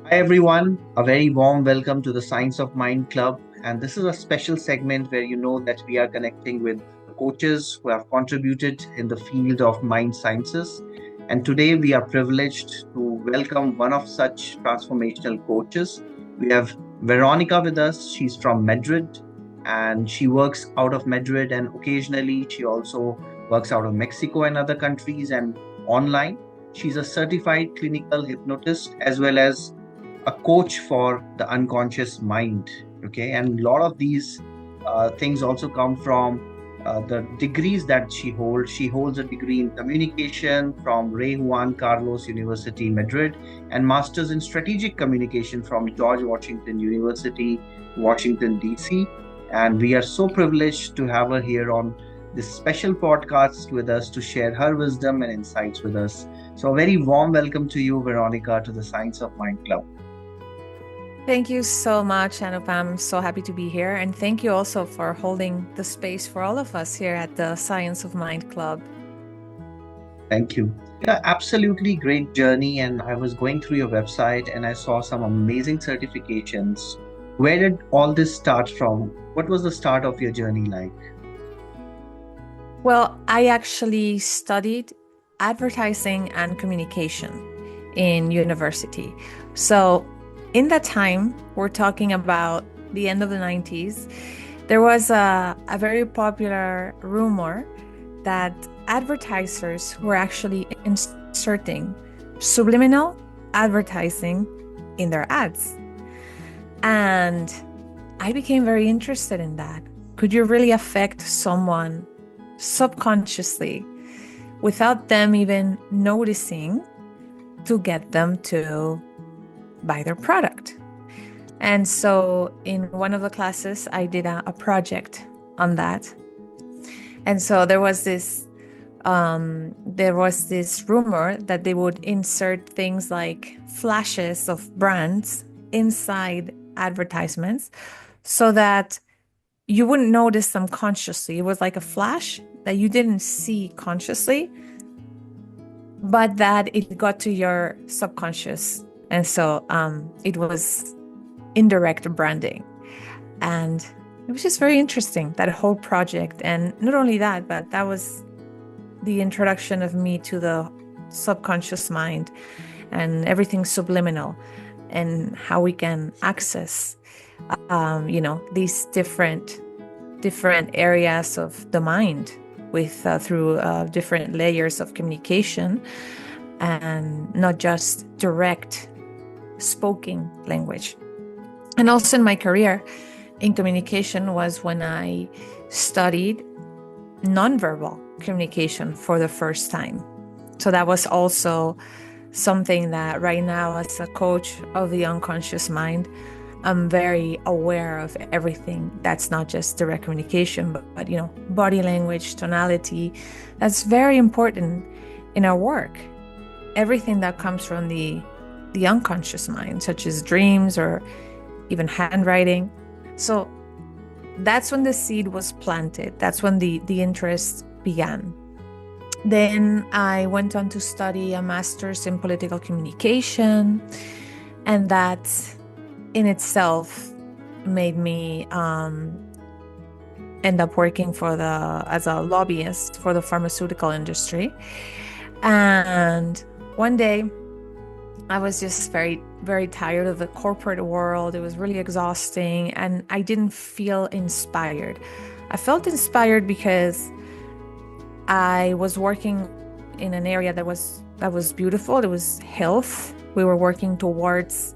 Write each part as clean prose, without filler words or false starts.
Hi everyone, a very warm welcome to the Science of Mind Club. And this is a special segment where you know that we are connecting with coaches who have contributed in the field of mind sciences. And today we are privileged to welcome one of such transformational coaches. We have Veronica with us. She's from Madrid and she works out of Madrid, and occasionally she also works out of Mexico and other countries and online. She's a certified clinical hypnotist as well as a coach for the unconscious mind. Okay, and a lot of these things also come from the degrees that she holds a degree in communication from Rey Juan Carlos University Madrid, and masters in strategic communication from George Washington University, Washington DC. And we are so privileged to have her here on this special podcast with us to share her wisdom and insights with us. So a very warm welcome to you, Veronica, to the Science of Mind Club. Thank you so much, Anupam. I'm so happy to be here. And thank you also for holding the space for all of us here at the Science of Mind Club. Thank you. Yeah, absolutely great journey. And I was going through your website and I saw some amazing certifications. Where did all this start from? What was the start of your journey like? Well, I actually studied advertising and communication in university. So in that time, we're talking about the end of the 90s, there was a very popular rumor that advertisers were actually inserting subliminal advertising in their ads. And I became very interested in that. Could you really affect someone subconsciously without them even noticing to get them to buy their product? And so in one of the classes, I did a project on that. And so there was this rumor that they would insert things like flashes of brands inside advertisements so that you wouldn't notice them consciously. It was like a flash that you didn't see consciously, but that it got to your subconscious. And so it was indirect branding. And it was just very interesting, that whole project. And not only that, but that was the introduction of me to the subconscious mind and everything subliminal and how we can access, these different areas of the mind through different layers of communication, and not just direct spoken language. And also in my career in communication was when I studied nonverbal communication for the first time. So that was also something that right now, as a coach of the unconscious mind, I'm very aware of everything that's not just direct communication, but body language, tonality. That's very important in our work. Everything that comes from the unconscious mind, such as dreams or even handwriting. So that's when the seed was planted. That's when the interest began. Then I went on to study a master's in political communication, and that in itself made me end up working as a lobbyist for the pharmaceutical industry. And one day I was just very, very tired of the corporate world. It was really exhausting, and I didn't feel inspired. I felt inspired because I was working in an area that was beautiful. It was health. We were working towards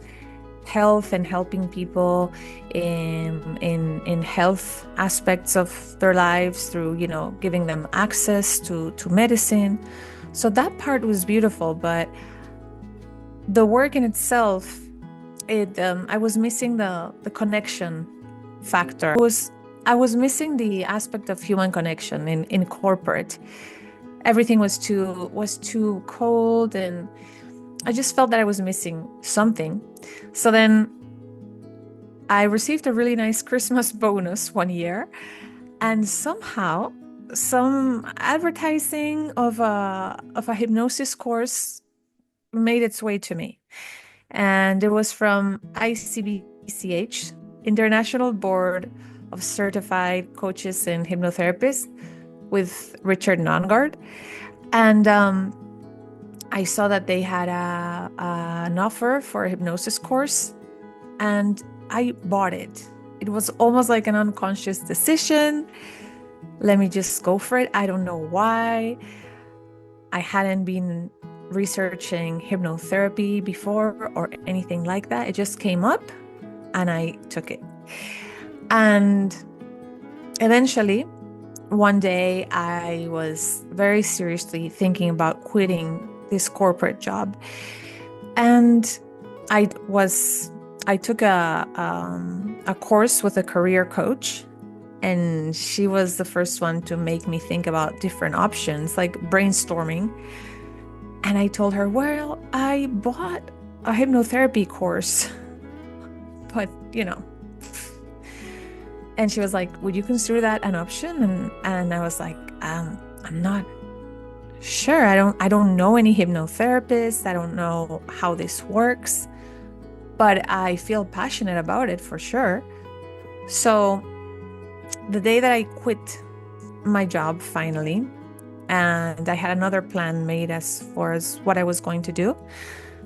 health and helping people in health aspects of their lives through, giving them access to medicine. So that part was beautiful, but the work in itself, I was missing the connection factor. I was missing the aspect of human connection in corporate. Everything was too cold, and I just felt that I was missing something. So then I received a really nice Christmas bonus one year, and somehow some advertising of a hypnosis course made its way to me. And it was from ICBCH, International Board of Certified Coaches and Hypnotherapists, with Richard Nongard. And I saw that they had an offer for a hypnosis course, and I bought it. It was almost like an unconscious decision. Let me just go for it. I don't know why. I hadn't been researching hypnotherapy before or anything like that. It just came up and I took it. And eventually, one day I was very seriously thinking about quitting this corporate job. And I took a course with a career coach, and she was the first one to make me think about different options, like brainstorming. And I told her, well, I bought a hypnotherapy course, but and she was like, would you consider that an option? And I was like, I'm not sure. I don't know any hypnotherapists. I don't know how this works, but I feel passionate about it for sure. So the day that I quit my job finally, and I had another plan made as far as what I was going to do,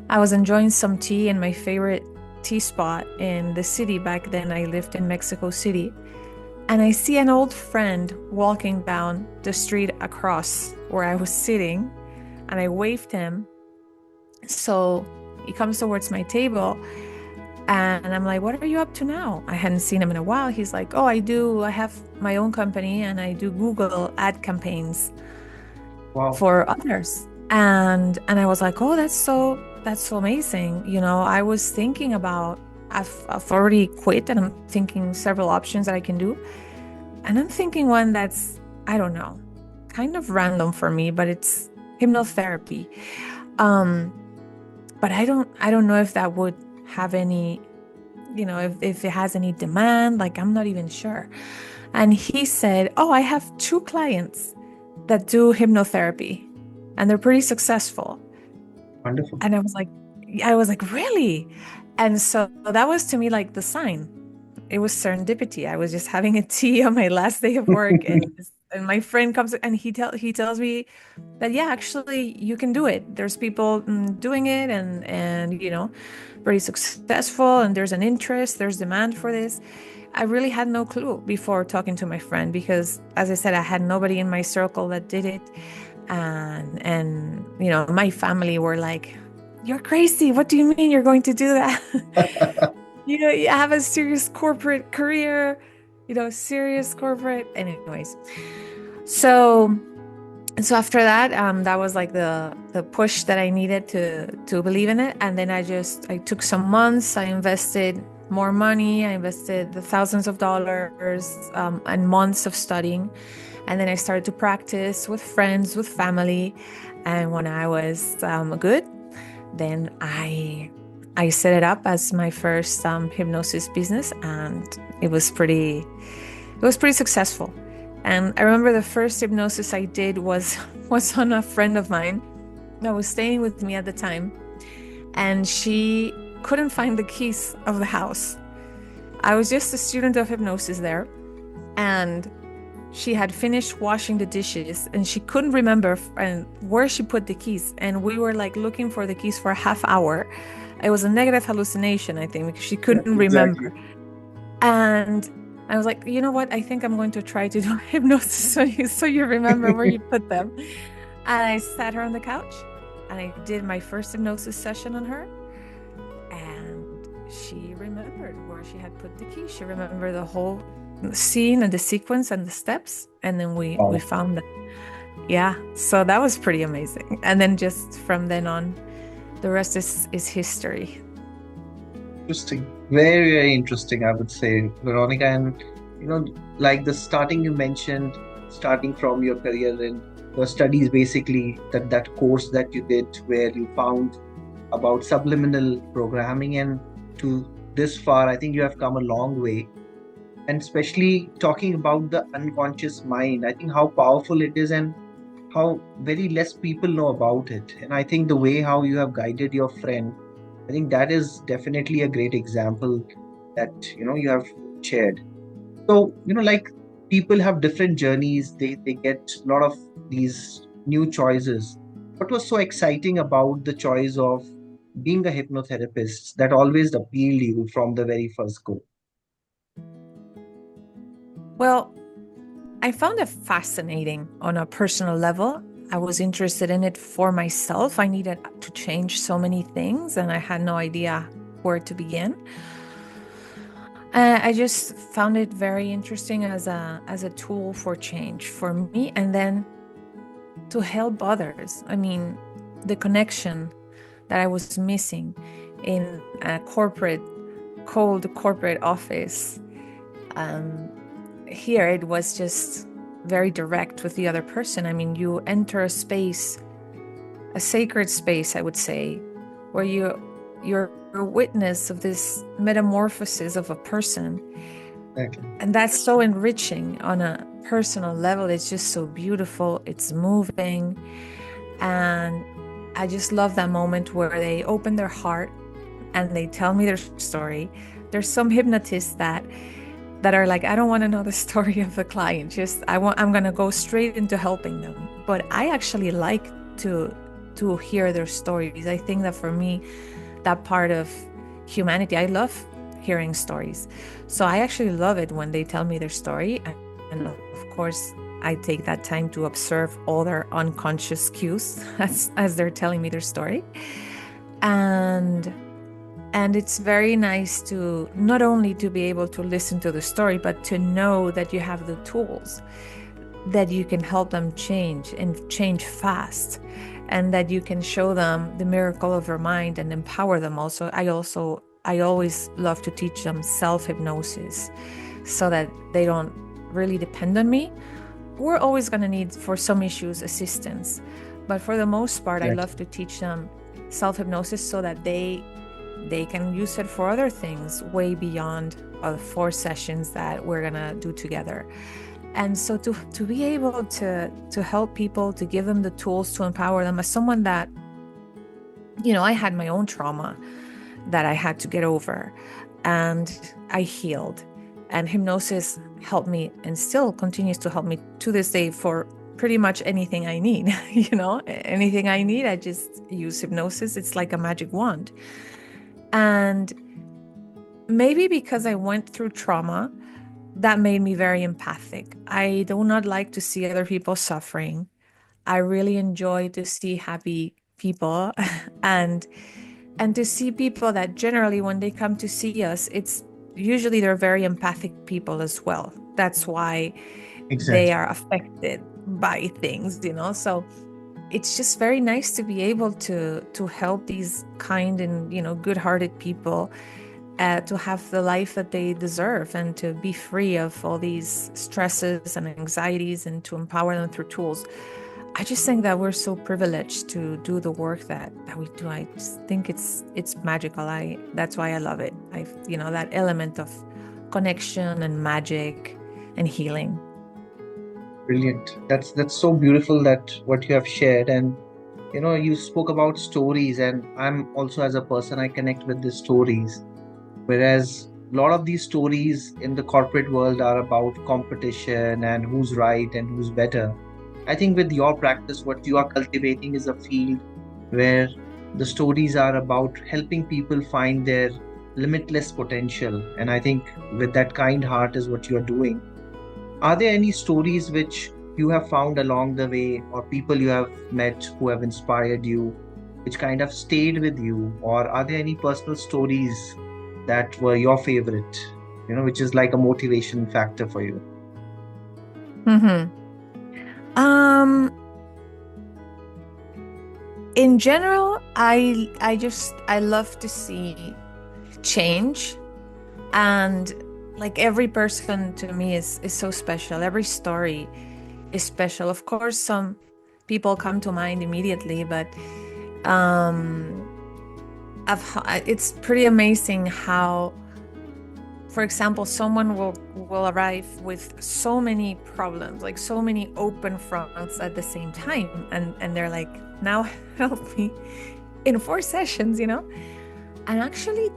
I was enjoying some tea in my favorite tea spot in the city. Back then I lived in Mexico City, and I see an old friend walking down the street across where I was sitting, and I waved him. So he comes towards my table, and I'm like, what are you up to now? I hadn't seen him in a while. He's like, oh, I have my own company and I do Google ad campaigns for others. And I was like, oh, that's so amazing. I was thinking about, I've already quit, and I'm thinking several options that I can do. And I'm thinking one that's, I don't know, kind of random for me, but it's hypnotherapy. But I don't know if that would have any, if it has any demand, like I'm not even sure. And he said, oh, I have 2 clients that do hypnotherapy and they're pretty successful. Wonderful. And I was like, really? And so that was to me like the sign. It was serendipity. I was just having a tea on my last day of work, and my friend comes and he tells me that, yeah, actually you can do it. There's people doing it, and very successful, and there's an interest, there's demand for this. I really had no clue before talking to my friend, because as I said, I had nobody in my circle that did it. And my family were like, you're crazy. What do you mean you're going to do that? You have a serious corporate career, serious corporate. Anyways, so after that, that was like the push that I needed to believe in it. And then I took some months. I invested more money. I invested the thousands of dollars and months of studying. And then I started to practice with friends, with family. And when I was good, then I set it up as my first hypnosis business, and it was pretty successful. And I remember the first hypnosis I did was on a friend of mine that was staying with me at the time, and she couldn't find the keys of the house. I was just a student of hypnosis there, and she had finished washing the dishes and she couldn't remember where she put the keys. And we were like looking for the keys for a half hour. It was a negative hallucination, I think, because she couldn't remember. And I was like, you know what? I think I'm going to try to do hypnosis so you remember where you put them. And I sat her on the couch and I did my first hypnosis session on her. And she remembered where she had put the keys. She remembered the whole scene and the sequence and the steps. And then we found them. Yeah. So that was pretty amazing. And then just from then on, the rest is history. Interesting. Very, very interesting, I would say, Veronica. And, like the starting you mentioned, starting from your career in your studies, basically that course that you did where you found about subliminal programming, and to this far, I think you have come a long way. And especially talking about the unconscious mind, I think how powerful it is and how very less people know about it. And I think the way how you have guided your friend I think that is definitely a great example that you have shared. So, like people have different journeys, they get a lot of these new choices. What was so exciting about the choice of being a hypnotherapist that always appealed you from the very first go? Well, I found it fascinating on a personal level. I was interested in it for myself. I needed to change so many things, and I had no idea where to begin. I just found it very interesting as a tool for change for me, and then to help others. I mean, the connection that I was missing in a cold corporate office. Here it was just very direct with the other person. I mean, you enter a space, a sacred space, I would say, where you're a witness of this metamorphosis of a person. Okay. And that's so enriching on a personal level. It's just so beautiful. It's moving. And I just love that moment where they open their heart and they tell me their story. There's some hypnotists that are like, I don't want to know the story of the client. I'm going to go straight into helping them. But I actually like to hear their stories. I think that for me, that part of humanity, I love hearing stories. So I actually love it when they tell me their story. And of course, I take that time to observe all their unconscious cues as they're telling me their story. And it's very nice to not only to be able to listen to the story, but to know that you have the tools that you can help them change and change fast, and that you can show them the miracle of their mind and empower them. I always love to teach them self-hypnosis so that they don't really depend on me. We're always going to need, for some issues, assistance. But for the most part, I love to teach them self-hypnosis so that they can use it for other things way beyond the 4 sessions that we're going to do together. And so to be able to help people, to give them the tools to empower them, as someone that, I had my own trauma that I had to get over, and I healed. And hypnosis helped me and still continues to help me to this day for pretty much anything I need. Anything I need, I just use hypnosis. It's like a magic wand. And maybe because I went through trauma, that made me very empathic. I do not like to see other people suffering. I really enjoy to see happy people and to see people that generally when they come to see us, it's usually they're very empathic people as well. That's why they are affected by things, So it's just very nice to be able to help these kind and, good-hearted people to have the life that they deserve and to be free of all these stresses and anxieties and to empower them through tools. I just think that we're so privileged to do the work that we do. I just think it's magical. That's why I love it. That element of connection and magic and healing. Brilliant. That's so beautiful that what you have shared. And you spoke about stories, and I'm also, as a person, I connect with the stories. Whereas a lot of these stories in the corporate world are about competition and who's right and who's better. I think with your practice, what you are cultivating is a field where the stories are about helping people find their limitless potential. And I think with that kind heart is what you are doing. Are there any stories which you have found along the way, or people you have met who have inspired you, which kind of stayed with you? Or are there any personal stories that were your favorite, which is like a motivation factor for you? In general, I love to see change, and like every person to me is so special. Every story is special. Of course, some people come to mind immediately, but it's pretty amazing how, for example, someone will arrive with so many problems, like so many open fronts at the same time, and they're like, now help me in 4 sessions, And actually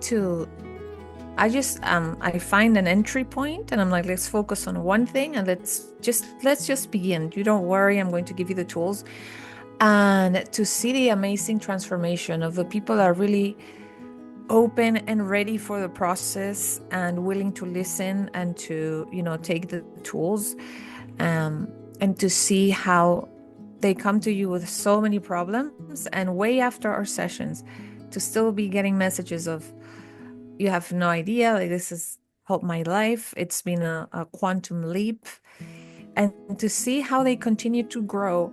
I find an entry point and I'm like, let's focus on one thing and let's just begin. You don't worry, I'm going to give you the tools. And to see the amazing transformation of the people that are really open and ready for the process and willing to listen and to, take the tools, and to see how they come to you with so many problems, and way after our sessions to still be getting messages of, you have no idea, like, this has helped my life. It's been a quantum leap. And to see how they continue to grow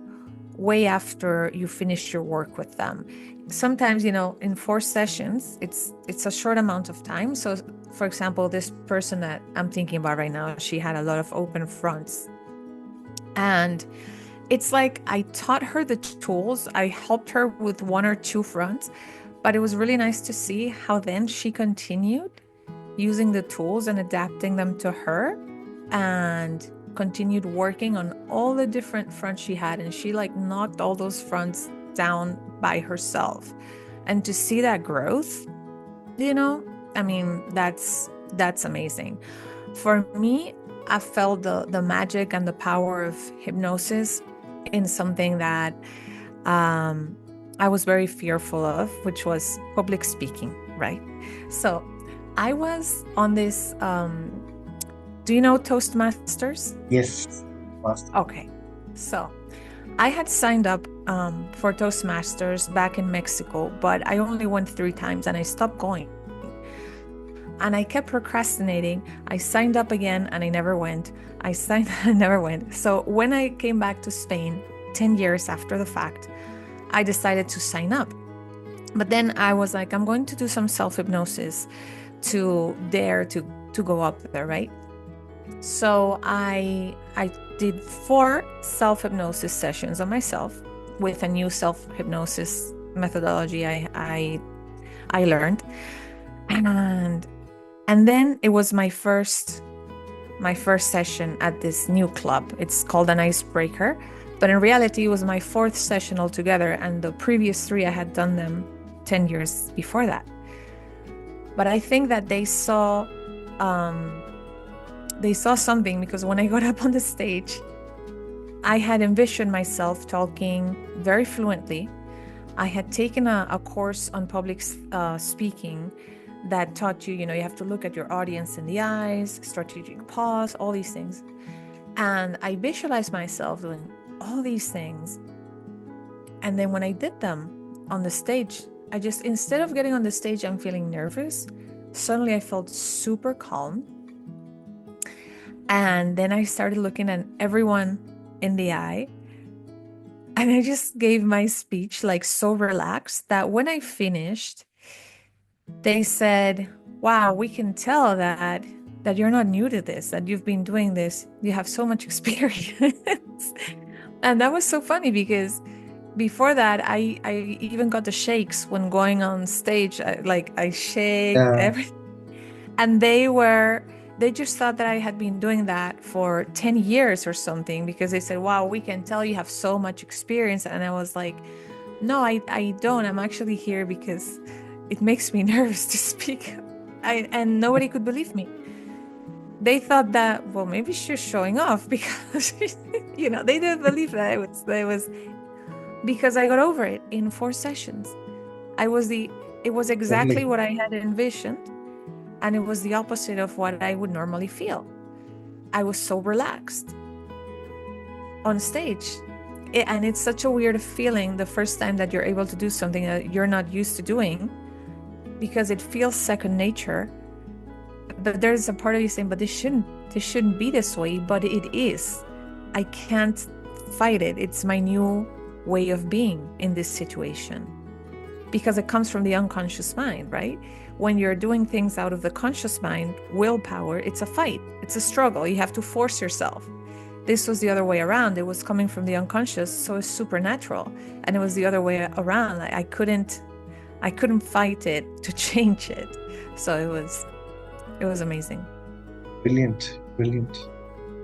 way after you finish your work with them. Sometimes, in 4 sessions, it's a short amount of time. So, for example, this person that I'm thinking about right now, she had a lot of open fronts. And it's like I taught her the tools. I helped her with 1 or 2 fronts, but it was really nice to see how then she continued using the tools and adapting them to her, and continued working on all the different fronts she had. And she knocked all those fronts down by herself. And to see that growth, I mean, that's amazing. For me, I felt the magic and the power of hypnosis in something that I was very fearful of, which was public speaking, right? So I was on this, do you know Toastmasters? Yes. Master. Okay. So I had signed up for Toastmasters back in Mexico, but I only went 3 times and I stopped going. And I kept procrastinating. I signed up again and I never went. I never went. So when I came back to Spain 10 years after the fact, I decided to sign up. But then I was like, I'm going to do some self-hypnosis to dare to go up there, right? So I did 4 self-hypnosis sessions on myself with a new self-hypnosis methodology I learned. And then it was my first session at this new club. It's called an icebreaker, but in reality it was my 4th session altogether, and the previous 3 I had done them 10 years before that. But I think that they saw something, because when I got up on the stage, I had envisioned myself talking very fluently. I had taken a course on public speaking that taught you, you have to look at your audience in the eyes, strategic pause, all these things. And I visualized myself doing all these things. And then when I did them on the stage, instead of getting on the stage, I'm feeling nervous. Suddenly I felt super calm. And then I started looking at everyone in the eye. And I just gave my speech so relaxed that when I finished, they said, wow, we can tell that you're not new to this, that you've been doing this. You have so much experience. And that was so funny, because before that, I even got the shakes when going on stage. I shake everything. And they just thought that I had been doing that for 10 years or something, because they said, wow, we can tell you have so much experience. And I was like, no, I don't. I'm actually here because it makes me nervous to speak. And nobody could believe me. They thought that, well, maybe she's showing off, because, they didn't believe that it was because I got over it in 4 sessions. It was exactly what I had envisioned. And it was the opposite of what I would normally feel. I was so relaxed on stage. And it's such a weird feeling the first time that you're able to do something that you're not used to doing, because it feels second nature. But there's a part of you saying, but this shouldn't be this way, but it is. I can't fight it. It's my new way of being in this situation, because it comes from the unconscious mind, right? When you're doing things out of the conscious mind, willpower, it's a fight, it's a struggle. You have to force yourself. This was the other way around. It was coming from the unconscious, so it's supernatural. And it was the other way around. I couldn't fight it to change it. So it was amazing. Brilliant.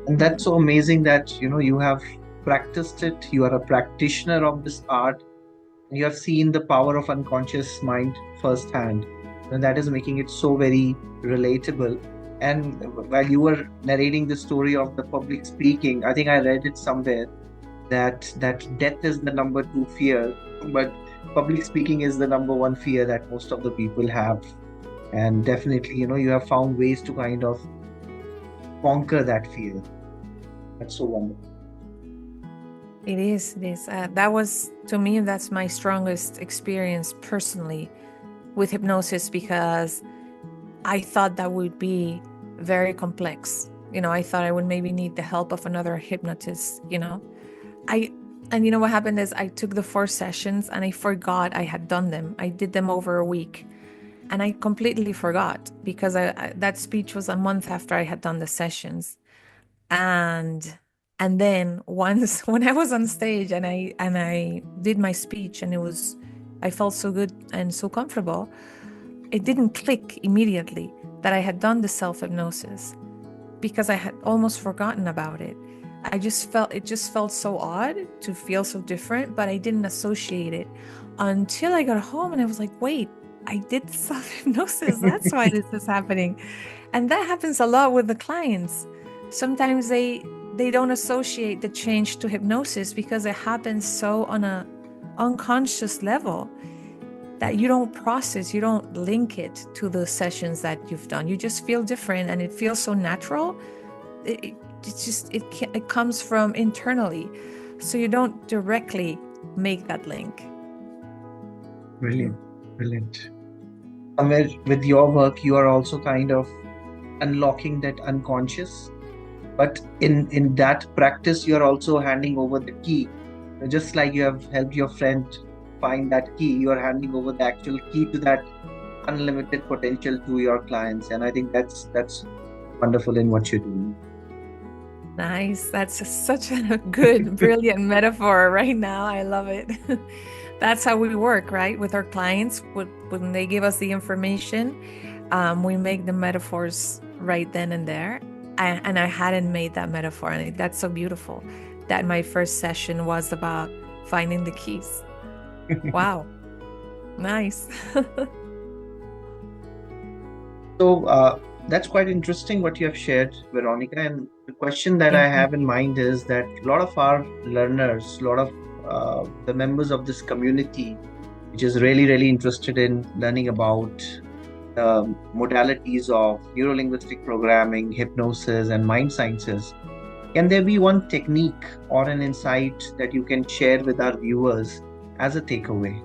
And that's so amazing that, you have practiced it. You are a practitioner of this art. You have seen the power of unconscious mind firsthand. And that is making it so very relatable. And while you were narrating the story of the public speaking, I think I read it somewhere that death is the number two fear, but public speaking is the number one fear that most of the people have. And definitely, you have found ways to kind of conquer that fear. That's so wonderful. It is. It is. That was, to me, that's my strongest experience personally with hypnosis, because I thought that would be very complex. I thought I would maybe need the help of another hypnotist. And what happened is I took the 4 sessions and I forgot I had done them. I did them over a week and I completely forgot, because that speech was a month after I had done the sessions. And then once when I was on stage and I did my speech, and I felt so good and so comfortable, it didn't click immediately that I had done the self-hypnosis, because I had almost forgotten about it. It just felt so odd to feel so different, but I didn't associate it until I got home and I was like, wait, I did self-hypnosis. That's why this is happening. And that happens a lot with the clients. Sometimes they don't associate the change to hypnosis because it happens so on a unconscious level that you don't link it to the sessions that you've done. You just feel different and it feels so natural. It comes from internally. So you don't directly make that link. Brilliant. Brilliant. Somewhere with your work, you are also kind of unlocking that unconscious. But in that practice, you are also handing over the key. Just like you have helped your friend find that key, you are handing over the actual key to that unlimited potential to your clients. And I think that's wonderful in what you're doing. Nice. That's such a good, brilliant metaphor right now. I love it. That's how we work, right? With our clients, when they give us the information, we make the metaphors right then and there. And I hadn't made that metaphor, and that's so beautiful that my first session was about finding the keys. Wow. Nice. So that's quite interesting what you have shared, Veronica. And the question that I have in mind is that a lot of our learners, a lot of the members of this community, which is really, really interested in learning about the modalities of neurolinguistic programming, hypnosis, and mind sciences. Can there be one technique or an insight that you can share with our viewers as a takeaway?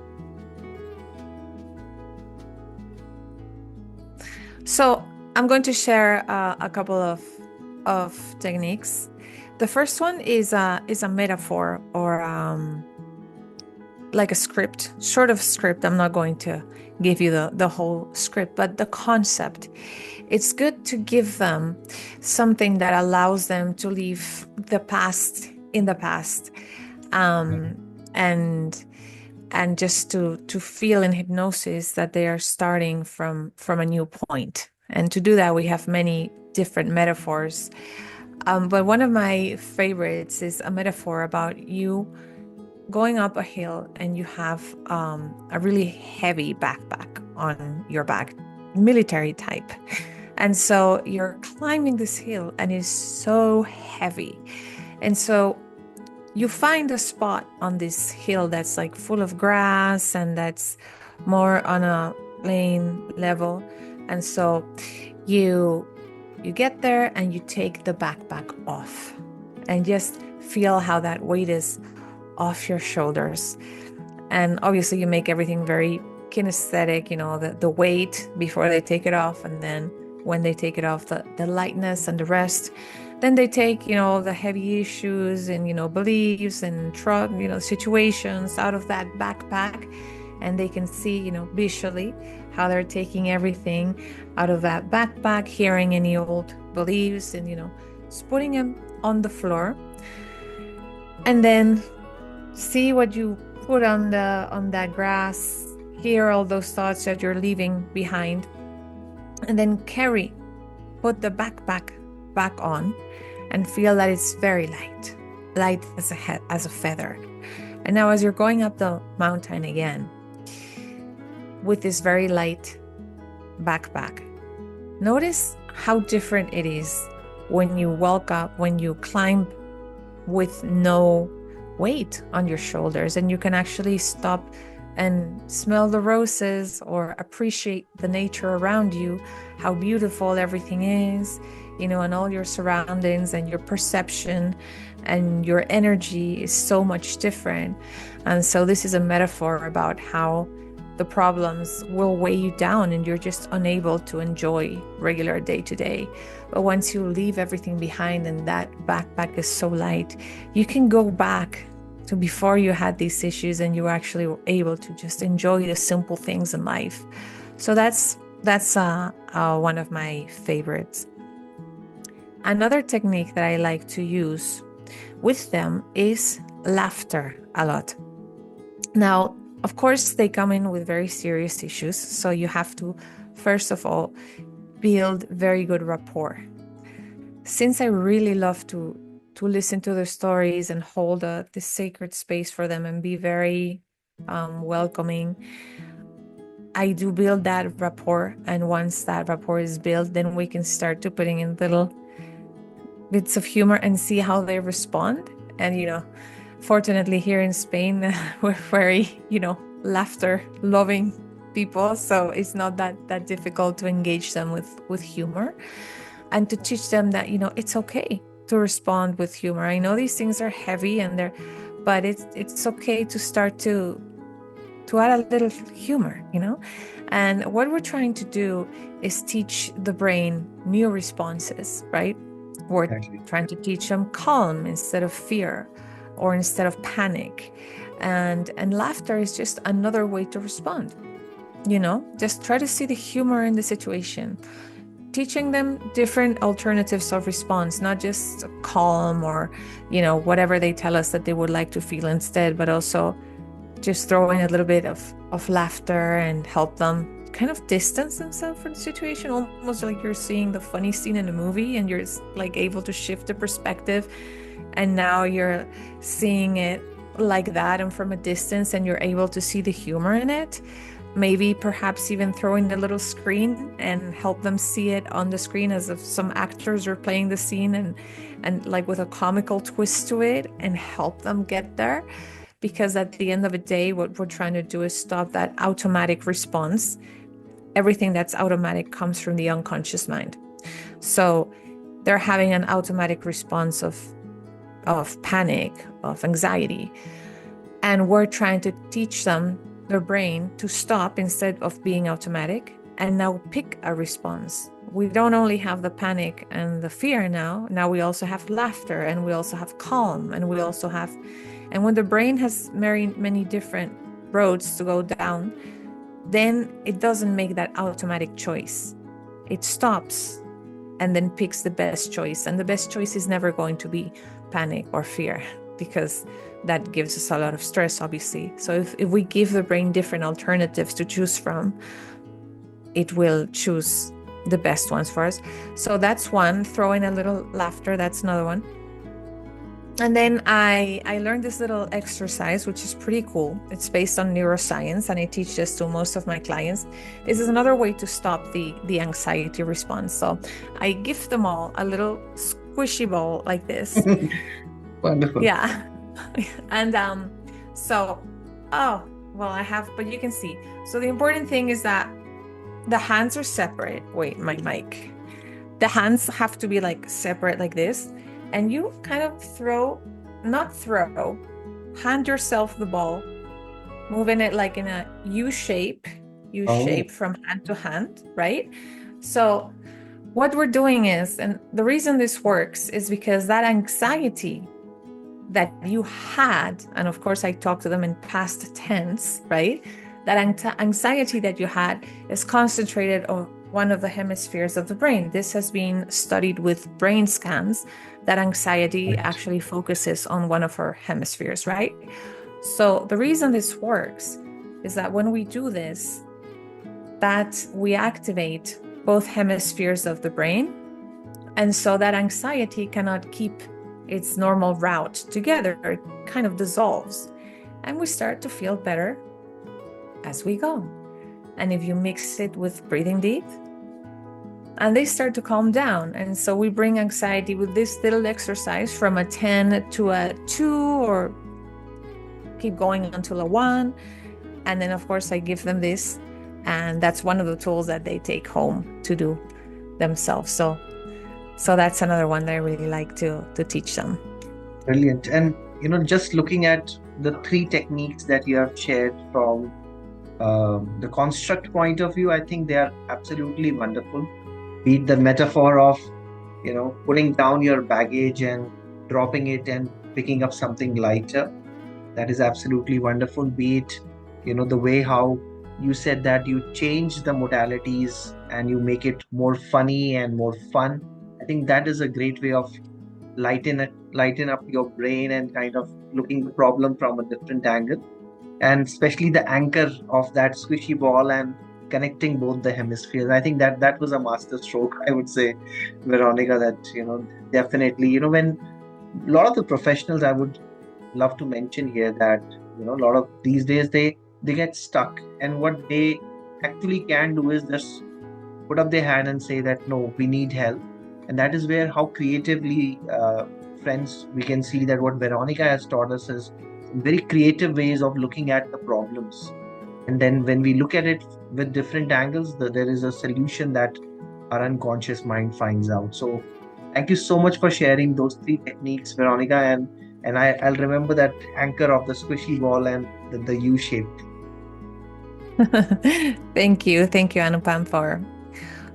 So I'm going to share a couple of techniques. The first one is a metaphor, or like a script, sort of script. I'm not going to give you the whole script, but the concept. It's good to give them something that allows them to leave the past in the past, and just to feel in hypnosis that they are starting from a new point. And to do that, we have many different metaphors. But one of my favorites is a metaphor about you going up a hill and you have a really heavy backpack on your back, military type. And so you're climbing this hill and it's so heavy. And so you find a spot on this hill that's like full of grass and that's more on a plain level. And so you get there and you take the backpack off and just feel how that weight is off your shoulders. And obviously you make everything very kinesthetic, the weight before they take it off, and then when they take it off, the lightness and the rest. Then they take, the heavy issues and, beliefs and situations out of that backpack, and they can see, visually how they're taking everything out of that backpack, hearing any old beliefs and, just putting them on the floor. And then see what you put on that grass, hear all those thoughts that you're leaving behind, and then put the backpack back on and feel that it's very light as a feather. And now as you're going up the mountain again with this very light backpack. Notice how different it is when you walk up, when you climb with no weight on your shoulders, and you can actually stop and smell the roses or appreciate the nature around you, how beautiful everything is, and all your surroundings and your perception and your energy is so much different. And so this is a metaphor about how the problems will weigh you down and you're just unable to enjoy regular day to day. But once you leave everything behind and that backpack is so light, you can go back to before you had these issues and you were actually able to just enjoy the simple things in life. So that's one of my favorites. Another technique that I like to use with them is laughter a lot. Now, of course, they come in with very serious issues. So you have to, first of all, build very good rapport. Since I really love to listen to their stories and hold this sacred space for them and be very welcoming, I do build that rapport. And once that rapport is built, then we can start to putting in little bits of humor and see how they respond. And, fortunately here in Spain, we're very, laughter loving people. So it's not that difficult to engage them with humor and to teach them that, it's okay to respond with humor. I know these things are heavy but it's okay to start to add a little humor, And what we're trying to do is teach the brain new responses, right? We're trying to teach them calm instead of fear or instead of panic. And laughter is just another way to respond. Just try to see the humor in the situation. Teaching them different alternatives of response, not just calm or, whatever they tell us that they would like to feel instead, but also just throw in a little bit of laughter and help them kind of distance themselves from the situation, almost like you're seeing the funny scene in a movie and you're like able to shift the perspective. And now you're seeing it like that and from a distance, and you're able to see the humor in it. Maybe perhaps even throw in a little screen and help them see it on the screen as if some actors are playing the scene and like with a comical twist to it, and help them get there. Because at the end of the day, what we're trying to do is stop that automatic response. Everything that's automatic comes from the unconscious mind. So they're having an automatic response of panic, of anxiety. And we're trying to teach them, their brain, to stop instead of being automatic and now pick a response. We don't only have the panic and the fear now we also have laughter, and we also have calm, and we also have, and when the brain has many different roads to go down, then it doesn't make that automatic choice. It stops and then picks the best choice. And the best choice is never going to be panic or fear, because that gives us a lot of stress, obviously. So if we give the brain different alternatives to choose from, it will choose the best ones for us. So that's one. Throw in a little laughter. That's another one. And then I learned this little exercise, which is pretty cool. It's based on neuroscience, and I teach this to most of my clients. This is another way to stop the anxiety response. So I give them all a little squishy ball like this. Wonderful. Yeah. And I have, but you can see. So the important thing is that the hands are separate. Wait, my mic. The hands have to be like separate like this. And you kind of hand yourself the ball, moving it like in a U shape from hand to hand, right? So what we're doing is, and the reason this works is because that anxiety that you had, and of course I talk to them in past tense, right? That anxiety that you had is concentrated on one of the hemispheres of the brain. This has been studied with brain scans, that anxiety actually focuses on one of our hemispheres, right? So the reason this works is that when we do this, that we activate both hemispheres of the brain. And so that anxiety cannot keep its normal route together. It kind of dissolves. And we start to feel better as we go. and if you mix it with breathing deep, and they start to calm down. And so we bring anxiety with this little exercise from a 10 to a 2, or keep going until a 1. And then, of course, I give them this, and that's one of the tools that they take home to do themselves. So that's another one that I really like to teach them. Brilliant. And, just looking at the 3 techniques that you have shared from the construct point of view, I think they are absolutely wonderful. Be it the metaphor of, putting down your baggage and dropping it and picking up something lighter. That is absolutely wonderful. Be it, the way how you said that you change the modalities and you make it more funny and more fun. I think that is a great way of lighten up your brain and kind of looking the problem from a different angle. And especially the anchor of that squishy ball and connecting both the hemispheres. I think that was a master stroke, I would say, Veronica, that, definitely, when a lot of the professionals, I would love to mention here that, a lot of these days, they get stuck. And what they actually can do is just put up their hand and say that, no, we need help. And that is where how creatively, friends, we can see that what Veronica has taught us is very creative ways of looking at the problems. And then when we look at it with different angles, there is a solution that our unconscious mind finds out. So thank you so much for sharing those 3 techniques, Veronica. And I'll remember that anchor of the squishy ball and the U shape. Thank you, Anupam,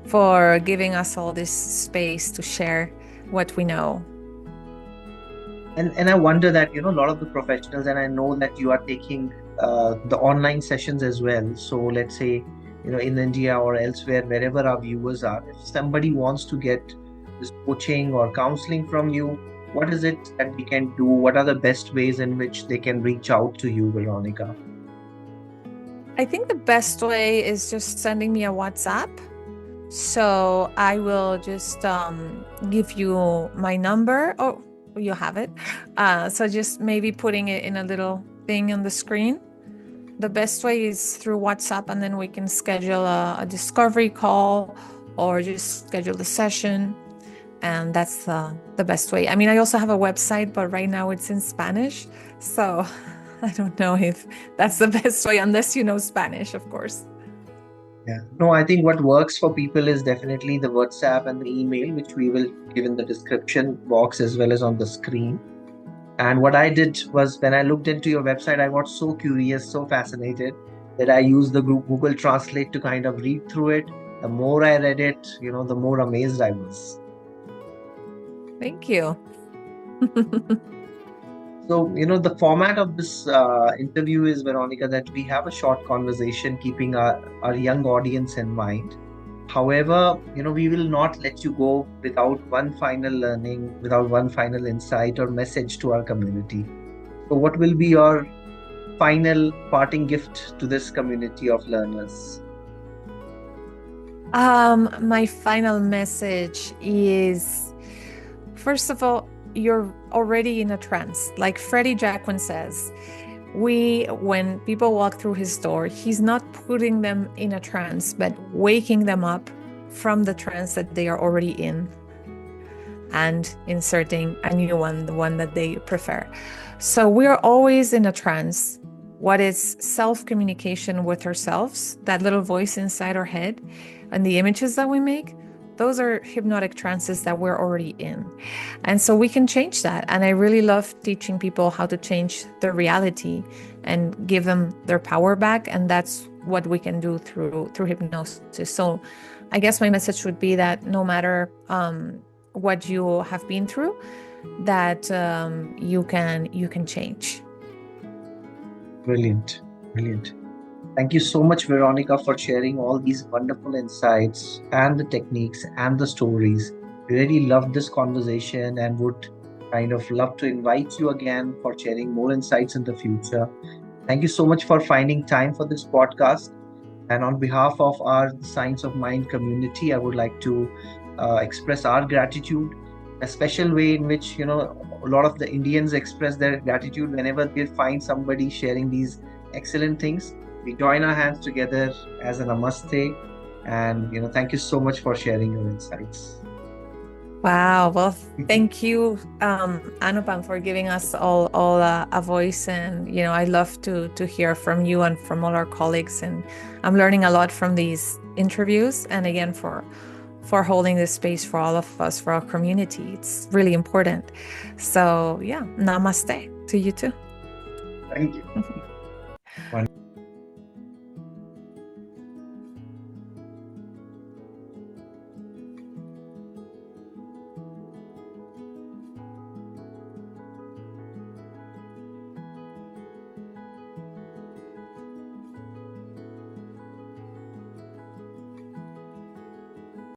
for giving us all this space to share what we know. And I wonder that, a lot of the professionals, and I know that you are taking the online sessions as well. So let's say, in India or elsewhere, wherever our viewers are, if somebody wants to get this coaching or counseling from you, what is it that we can do? What are the best ways in which they can reach out to you, Veronica? I think the best way is just sending me a WhatsApp. So I will just give you my number. Oh, you have it. So just maybe putting it in a little thing on the screen. The best way is through WhatsApp, and then we can schedule a discovery call or just schedule the session. And that's the best way. I mean, I also have a website, but right now it's in Spanish. So I don't know if that's the best way, unless you know Spanish, of course. Yeah. No, I think what works for people is definitely the WhatsApp and the email, which we will give in the description box as well as on the screen. And what I did was, when I looked into your website, I got so curious, so fascinated, that I used the Google Translate to kind of read through it. The more I read it, the more amazed I was. Thank you. So, the format of this interview is, Veronica, that we have a short conversation, keeping our young audience in mind. However, we will not let you go without one final learning, without one final insight or message to our community. So what will be your final parting gift to this community of learners? My final message is, first of all, you're already in a trance. Like Freddie Jacquin says, when people walk through his door, he's not putting them in a trance, but waking them up from the trance that they are already in and inserting a new one, the one that they prefer. So we're always in a trance. What is self-communication with ourselves, that little voice inside our head, and the images that we make, those are hypnotic trances that we're already in. And so we can change that. And I really love teaching people how to change their reality and give them their power back. And that's what we can do through hypnosis. So I guess my message would be that no matter what you have been through, that you can change. Brilliant. Thank you so much, Veronica, for sharing all these wonderful insights and the techniques and the stories. We really loved this conversation and would kind of love to invite you again for sharing more insights in the future. Thank you so much for finding time for this podcast. And on behalf of our Science of Mind community, I would like to express our gratitude, a special way in which, a lot of the Indians express their gratitude whenever they find somebody sharing these excellent things. we join our hands together as a namaste. And thank you so much for sharing your insights. Wow. Well, thank you, Anupam, for giving us all a voice. And I love to hear from you and from all our colleagues. And I'm learning a lot from these interviews. And again, for holding this space for all of us, for our community, it's really important. So yeah, namaste to you too. Thank you.